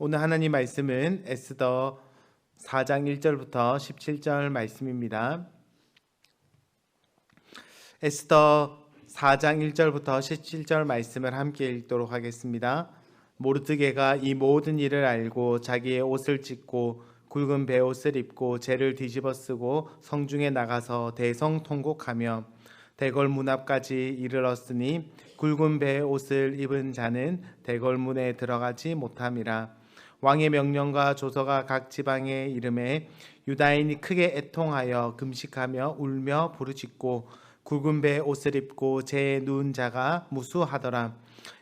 오늘 하나님 말씀은 에스더 4장 1절부터 17절 말씀입니다. 에스더 4장 1절부터 17절 말씀을 함께 읽도록 하겠습니다. 모르드게가 이 모든 일을 알고 자기의 옷을 찢고 굵은 베옷을 입고 재를 뒤집어 쓰고 성중에 나가서 대성통곡하며 대궐 문 앞까지 이르렀으니 굵은 베옷을 입은 자는 대궐 문에 들어가지 못함이라. 왕의 명령과 조서가 각 지방에 이름에 유다인이 크게 애통하여 금식하며 울며 부르짖고 굵은 베옷을 입고 재에 누운 자가 무수하더라.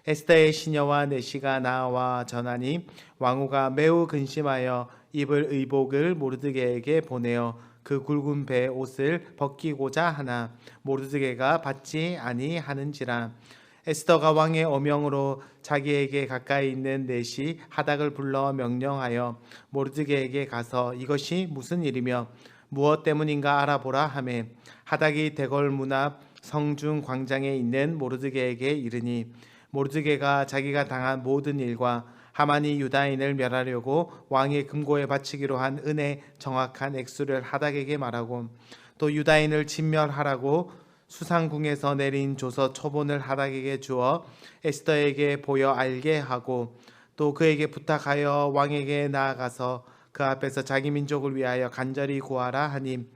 에스더의 시녀와 내시가 나와 전하니 왕후가 매우 근심하여 입을 의복을 모르드게에게 보내어 그 굵은 베옷을 벗기고자 하나 모르드게가 받지 아니하는지라. 에스더가 왕의 어명으로 자기에게 가까이 있는 내시 하닥을 불러 명령하여 모르드게에게 가서 이것이 무슨 일이며 무엇 때문인가 알아보라 하매 하닥이 대궐 문 앞 성중 광장에 있는 모르드게에게 이르니 모르드게가 자기가 당한 모든 일과 하만이 유다인을 멸하려고 왕의 금고에 바치기로 한 은의 정확한 액수를 하닥에게 말하고 또 유다인을 진멸하라고 수상궁에서 내린 조서 초본을 하닥에게 주어 에스더에게 보여 알게 하고 또 그에게 부탁하여 왕에게 나아가서 그 앞에서 자기 민족을 위하여 간절히 구하라 하니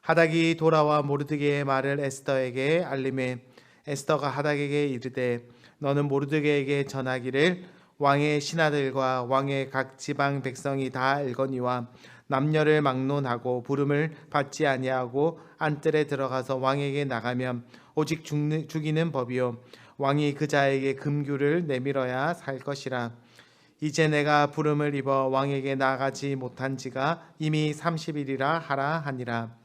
하닥이 돌아와 모르드게의 말을 에스더에게 알림해 에스더가 하닥에게 이르되 너는 모르드게에게 전하기를 왕의 신하들과 왕의 각 지방 백성이 다 알거니와 남녀를 막론하고 부름을 받지 아니하고 안뜰에 들어가서 왕에게 나가면 오직 죽이는 법이요 왕이 그 자에게 금규를 내밀어야 살 것이라. 이제 내가 부름을 입어 왕에게 나가지 못한 지가 이미 30일이라 하라 하니라.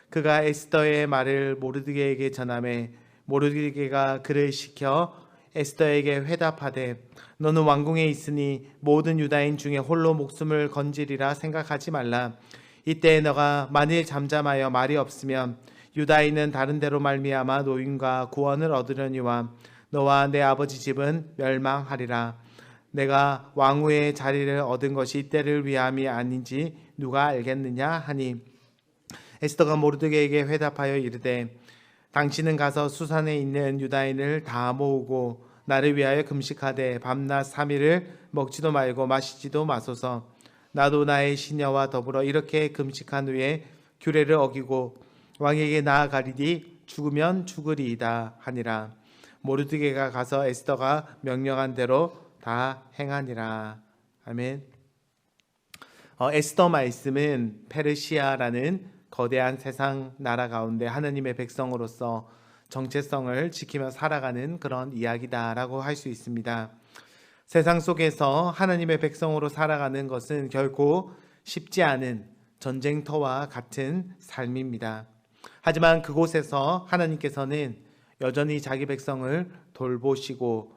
그가 에스더의 말을 모르드게에게 전하매 모르드게가 그를 시켜 에스더에게 회답하되 너는 왕궁에 있으니 모든 유다인 중에 홀로 목숨을 건지리라 생각하지 말라. 이때 너가 만일 잠잠하여 말이 없으면 유다인은 다른 데로 말미암아 노임과 구원을 얻으려니와 너와 내 아버지 집은 멸망하리라. 내가 왕후의 자리를 얻은 것이 이때를 위함이 아닌지 누가 알겠느냐 하니 에스더가 모르드게에게 회답하여 이르되 당신은 가서 수산에 있는 유다인을 다 모으고 나를 위하여 금식하되 밤낮 3일을 먹지도 말고 마시지도 마소서. 나도 나의 시녀와 더불어 이렇게 금식한 후에 규례를 어기고 왕에게 나아가리니 죽으면 죽으리이다 하니라. 모르드게가 가서 에스더가 명령한 대로 다 행하니라. 아멘. 에스더 말씀은 페르시아라는 거대한 세상 나라 가운데 하나님의 백성으로서 정체성을 지키며 살아가는 그런 이야기다라고 할 수 있습니다. 세상 속에서 하나님의 백성으로 살아가는 것은 결코 쉽지 않은 전쟁터와 같은 삶입니다. 하지만 그곳에서 하나님께서는 여전히 자기 백성을 돌보시고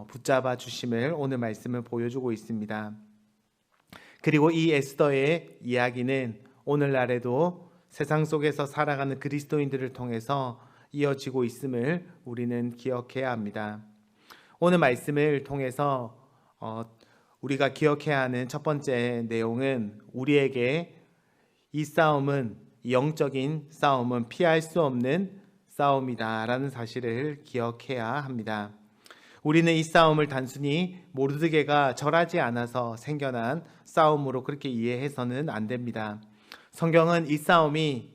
붙잡아 주심을 오늘 말씀을 보여주고 있습니다. 그리고 이 에스더의 이야기는 오늘날에도 세상 속에서 살아가는 그리스도인들을 통해서 이어지고 있음을 우리는 기억해야 합니다. 오늘 말씀을 통해서 우리가 기억해야 하는 첫 번째 내용은 우리에게 이 싸움은 영적인 싸움은 피할 수 없는 싸움이다라는 사실을 기억해야 합니다. 우리는 이 싸움을 단순히 모르드게가 절하지 않아서 생겨난 싸움으로 그렇게 이해해서는 안 됩니다. 성경은 이 싸움이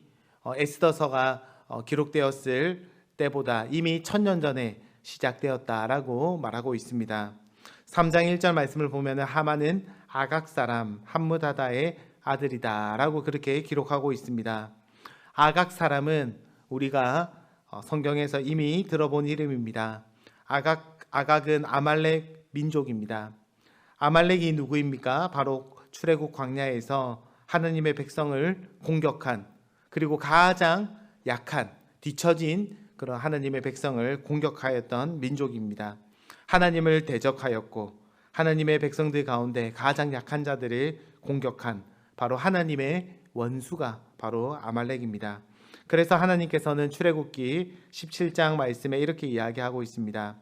에스더서가 기록되었을 때보다 이미 1000년 전에 시작되었다라고 말하고 있습니다. 3장 1절 말씀을 보면 하만은 아각 사람 함므다다의 아들이다라고 그렇게 기록하고 있습니다. 아각 사람은 우리가 성경에서 이미 들어본 이름입니다. 아각은 아말렉 민족입니다. 아말렉이 누구입니까? 바로 출애굽 광야에서 하나님의 백성을 공격한 그리고 가장 약한 뒤처진 그런 하나님의 백성을 공격하였던 민족입니다. 하나님을 대적하였고 하나님의 백성들 가운데 가장 약한 자들을 공격한 바로 하나님의 원수가 바로 아말렉입니다. 그래서 하나님께서는 출애굽기 17장 말씀에 이렇게 이야기하고 있습니다.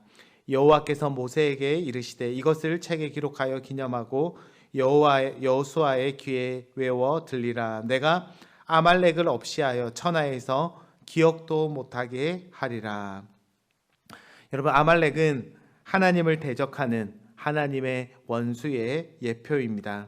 여호와께서 모세에게 이르시되 이것을 책에 기록하여 기념하고 여호수아의 귀에 외워 들리라. 내가 아말렉을 없이하여 천하에서 기억도 못하게 하리라. 여러분, 아말렉은 하나님을 대적하는 하나님의 원수의 예표입니다.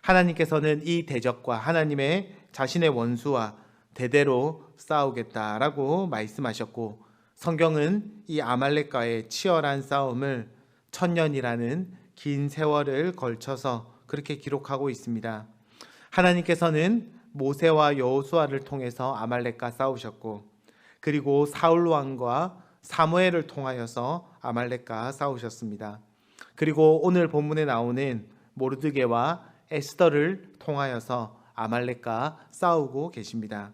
하나님께서는 이 대적과 하나님의 자신의 원수와 대대로 싸우겠다라고 말씀하셨고, 성경은 이 아말렉과의 치열한 싸움을 1000년이라는 긴 세월을 걸쳐서 그렇게 기록하고 있습니다. 하나님께서는 모세와 여호수아를 통해서 아말렉과 싸우셨고, 그리고 사울 왕과 사무엘을 통하여서 아말렉과 싸우셨습니다. 그리고 오늘 본문에 나오는 모르드게와 에스더를 통하여서 아말렉과 싸우고 계십니다.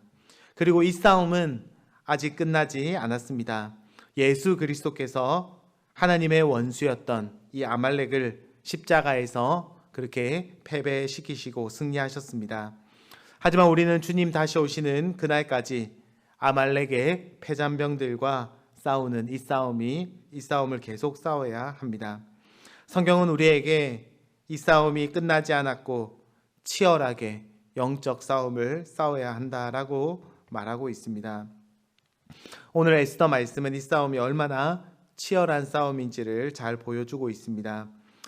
그리고 이 싸움은 아직 끝나지 않았습니다. 예수 그리스도께서 하나님의 원수였던 이 아말렉을 십자가에서 그렇게 패배시키시고 승리하셨습니다. 하지만 우리는 주님 다시 오시는 그날까지 아말렉의 패잔병들과 싸우는 이 싸움을 계속 싸워야 합니다. 성경은 우리에게 이 싸움이 끝나지 않았고 치열하게 영적 싸움을 싸워야 한다라고 말하고 있습니다. 오늘 에스더 말씀은 이 싸움이 얼마나 치열한 싸움인지를 잘 보여주고 있습니다.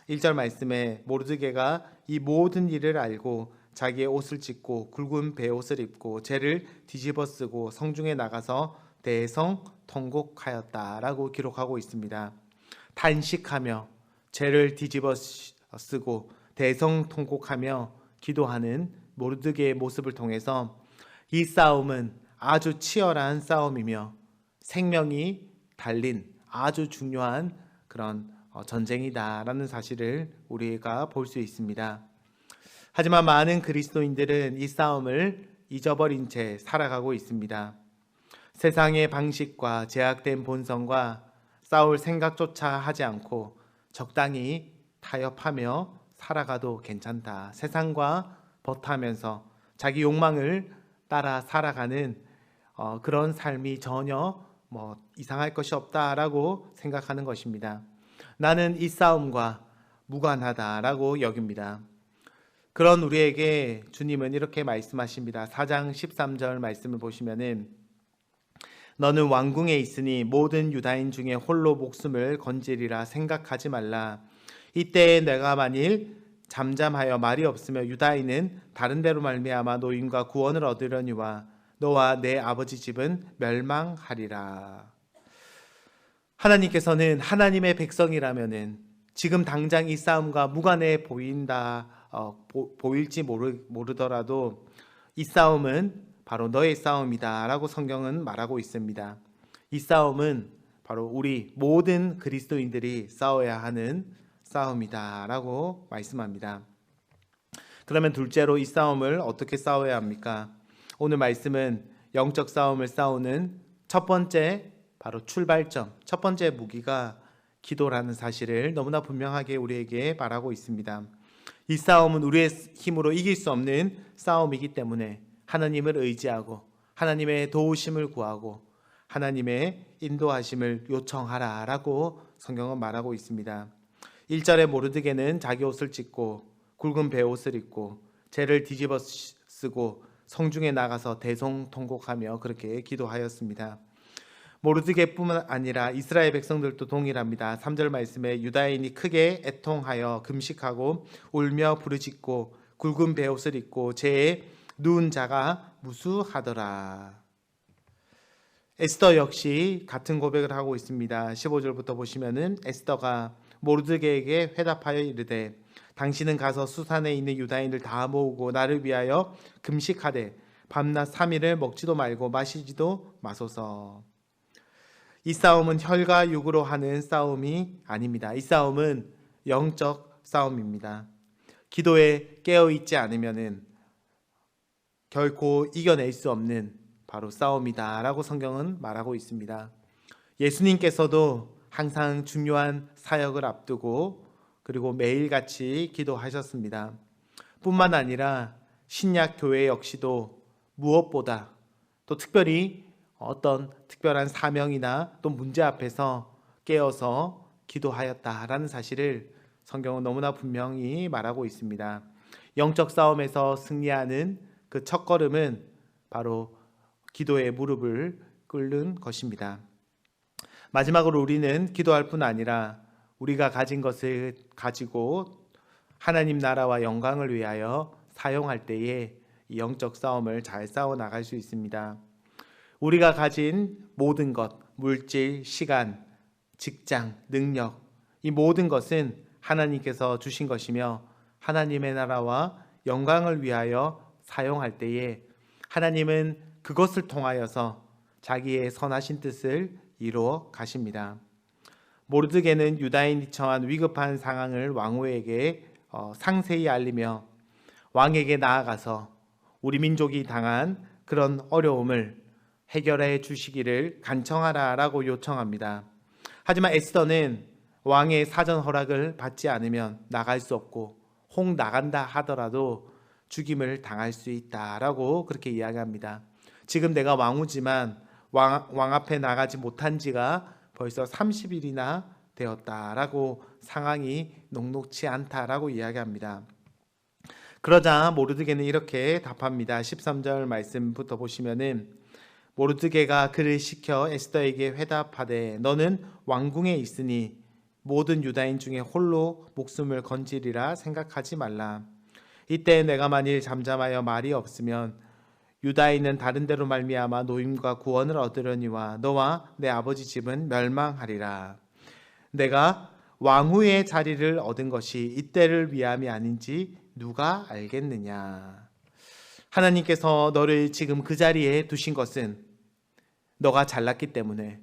1절 말씀에 모르드게가 이 모든 일을 알고 자기의 옷을 찢고 굵은 베옷을 입고 죄를 뒤집어 쓰고 성중에 나가서 대성통곡하였다라고 기록하고 있습니다. 탄식하며 죄를 뒤집어 쓰고 대성통곡하며 기도하는 모르드게의 모습을 통해서 이 싸움은 아주 치열한 싸움이며 생명이 달린 아주 중요한 그런 전쟁이다라는 사실을 우리가 볼 수 있습니다. 하지만 많은 그리스도인들은 이 싸움을 잊어버린 채 살아가고 있습니다. 세상의 방식과 제약된 본성과 싸울 생각조차 하지 않고 적당히 타협하며 살아가도 괜찮다. 세상과 버타면서 자기 욕망을 따라 살아가는 그런 삶이 전혀 이상할 것이 없다라고 생각하는 것입니다. 나는 이 싸움과 무관하다라고 여깁니다. 그런 우리에게 주님은 이렇게 말씀하십니다. 4장 13절 말씀을 보시면은 너는 왕궁에 있으니 모든 유다인 중에 홀로 목숨을 건지리라. 생각하지 말라. 이때에 내가 만일 잠잠하여 말이 없으며 유다인은 다른 데로 말미암아 노임과 구원을 얻으려니와 너와 내 아버지 집은 멸망하리라. 하나님께서는 하나님의 백성이라면은 지금 당장 이 싸움과 무관해 보일지 모르더라도 이 싸움은 바로 너의 싸움이다 라고 성경은 말하고 있습니다. 이 싸움은 바로 우리 모든 그리스도인들이 싸워야 하는 싸움이다 라고 말씀합니다. 그러면 둘째로 이 싸움을 어떻게 싸워야 합니까? 오늘 말씀은 영적 싸움을 싸우는 첫 번째 바로 출발점, 첫 번째 무기가 기도라는 사실을 너무나 분명하게 우리에게 말하고 있습니다. 이 싸움은 우리의 힘으로 이길 수 없는 싸움이기 때문에 하나님을 의지하고 하나님의 도우심을 구하고 하나님의 인도하심을 요청하라 라고 성경은 말하고 있습니다. 1절에 모르드게는 자기 옷을 찢고 굵은 베옷을 입고 죄를 뒤집어 쓰고 성중에 나가서 대성통곡하며 그렇게 기도하였습니다. 모르드게뿐만 아니라 이스라엘 백성들도 동일합니다. 3절 말씀에 유다인이 크게 애통하여 금식하고 울며 부르짖고 굵은 베옷을 입고 죄에 누운 자가 무수하더라. 에스더 역시 같은 고백을 하고 있습니다. 15절부터 보시면은 에스더가 모르드게에게 회답하여 이르되 당신은 가서 수산에 있는 유다인을 다 모으고 나를 위하여 금식하되 밤낮 3일을 먹지도 말고 마시지도 마소서. 이 싸움은 혈과 육으로 하는 싸움이 아닙니다. 이 싸움은 영적 싸움입니다. 기도에 깨어있지 않으면은 결코 이겨낼 수 없는 바로 싸움이다 라고 성경은 말하고 있습니다. 예수님께서도 항상 중요한 사역을 앞두고 그리고 매일같이 기도하셨습니다. 뿐만 아니라 신약 교회 역시도 무엇보다 또 특별히 어떤 특별한 사명이나 또 문제 앞에서 깨어서 기도하였다라는 사실을 성경은 너무나 분명히 말하고 있습니다. 영적 싸움에서 승리하는 그 첫걸음은 바로 기도의 무릎을 꿇는 것입니다. 마지막으로 우리는 기도할 뿐 아니라 우리가 가진 것을 가지고 하나님 나라와 영광을 위하여 사용할 때에 이 영적 싸움을 잘 싸워 나갈 수 있습니다. 우리가 가진 모든 것, 물질, 시간, 직장, 능력, 이 모든 것은 하나님께서 주신 것이며 하나님의 나라와 영광을 위하여 사용할 때에 하나님은 그것을 통하여서 자기의 선하신 뜻을 이루어 가십니다. 모르드게는 유다인이 처한 위급한 상황을 왕후에게 상세히 알리며 왕에게 나아가서 우리 민족이 당한 그런 어려움을 해결해 주시기를 간청하라라고 요청합니다. 하지만 에스더는 왕의 사전 허락을 받지 않으면 나갈 수 없고 혹 나간다 하더라도 죽임을 당할 수 있다라고 그렇게 이야기합니다. 지금 내가 왕후지만 왕 앞에 나가지 못한 지가 벌써 30일이나 되었다라고 상황이 녹록치 않다라고 이야기합니다. 그러자 모르드게는 이렇게 답합니다. 13절 말씀부터 보시면은 모르드게가 그를 시켜 에스더에게 회답하되 너는 왕궁에 있으니 모든 유다인 중에 홀로 목숨을 건지리라 생각하지 말라. 이때 내가 만일 잠잠하여 말이 없으면 유다인은 다른 데로 말미암아 노임과 구원을 얻으려니와 너와 내 아버지 집은 멸망하리라. 내가 왕후의 자리를 얻은 것이 이때를 위함이 아닌지 누가 알겠느냐. 하나님께서 너를 지금 그 자리에 두신 것은 너가 잘났기 때문에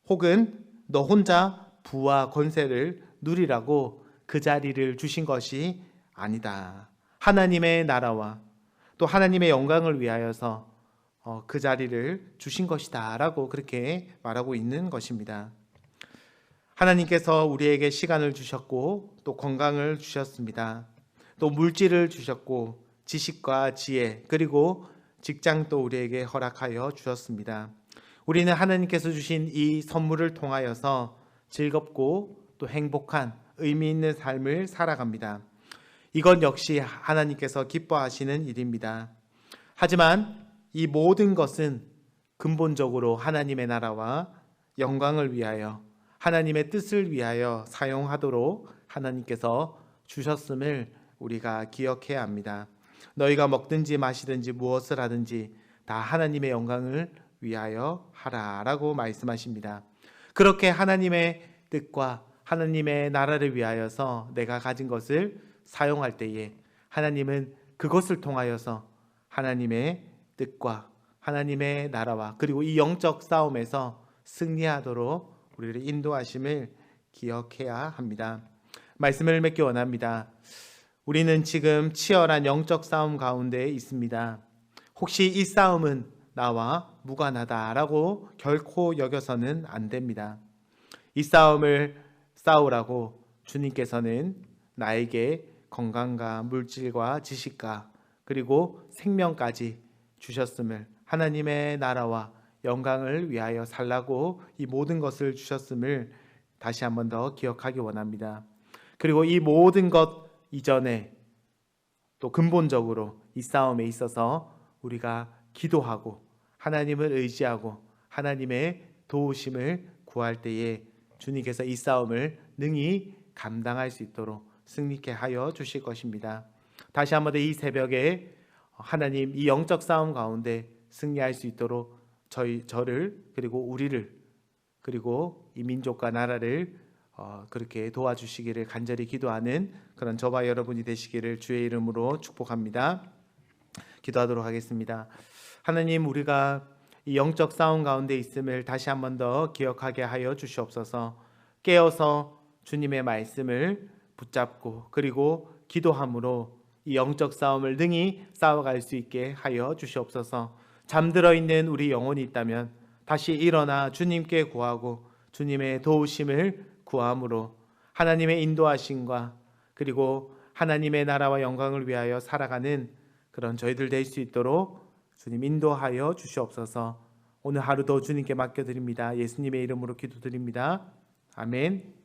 혹은 너 혼자 부와 권세를 누리라고 그 자리를 주신 것이 아니다. 하나님의 나라와 또 하나님의 영광을 위하여서 그 자리를 주신 것이다 라고 그렇게 말하고 있는 것입니다. 하나님께서 우리에게 시간을 주셨고 또 건강을 주셨습니다. 또 물질을 주셨고 지식과 지혜 그리고 직장도 우리에게 허락하여 주셨습니다. 우리는 하나님께서 주신 이 선물을 통하여서 즐겁고 또 행복한 의미 있는 삶을 살아갑니다. 이것 역시 하나님께서 기뻐하시는 일입니다. 하지만 이 모든 것은 근본적으로 하나님의 나라와 영광을 위하여 하나님의 뜻을 위하여 사용하도록 하나님께서 주셨음을 우리가 기억해야 합니다. 너희가 먹든지 마시든지 무엇을 하든지 다 하나님의 영광을 위하여 하라라고 말씀하십니다. 그렇게 하나님의 뜻과 하나님의 나라를 위하여서 내가 가진 것을 사용할 때에 하나님은 그것을 통하여서 하나님의 뜻과 하나님의 나라와 그리고 이 영적 싸움에서 승리하도록 우리를 인도하심을 기억해야 합니다. 말씀을 맺기 원합니다. 우리는 지금 치열한 영적 싸움 가운데 있습니다. 혹시 이 싸움은 나와 무관하다라고 결코 여겨서는 안 됩니다. 이 싸움을 싸우라고 주님께서는 나에게 건강과 물질과 지식과 그리고 생명까지 주셨음을 하나님의 나라와 영광을 위하여 살라고 이 모든 것을 주셨음을 다시 한 번 더 기억하기 원합니다. 그리고 이 모든 것 이전에 또 근본적으로 이 싸움에 있어서 우리가 기도하고 하나님을 의지하고 하나님의 도우심을 구할 때에 주님께서 이 싸움을 능히 감당할 수 있도록 승리케 하여 주실 것입니다. 다시 한번 이 새벽에 하나님 이 영적 싸움 가운데 승리할 수 있도록 저를 그리고 우리를 그리고 이 민족과 나라를 그렇게 도와주시기를 간절히 기도하는 그런 저와 여러분이 되시기를 주의 이름으로 축복합니다. 기도하도록 하겠습니다. 하나님, 우리가 이 영적 싸움 가운데 있음을 다시 한 번 더 기억하게 하여 주시옵소서. 깨어서 주님의 말씀을 붙잡고 그리고 기도함으로 이 영적 싸움을 능히 싸워갈 수 있게 하여 주시옵소서. 잠들어 있는 우리 영혼이 있다면 다시 일어나 주님께 구하고 주님의 도우심을 구함으로 하나님의 인도하심과 그리고 하나님의 나라와 영광을 위하여 살아가는 그런 저희들 될 수 있도록 주님 인도하여 주시옵소서. 오늘 하루도 주님께 맡겨드립니다. 예수님의 이름으로 기도드립니다. 아멘.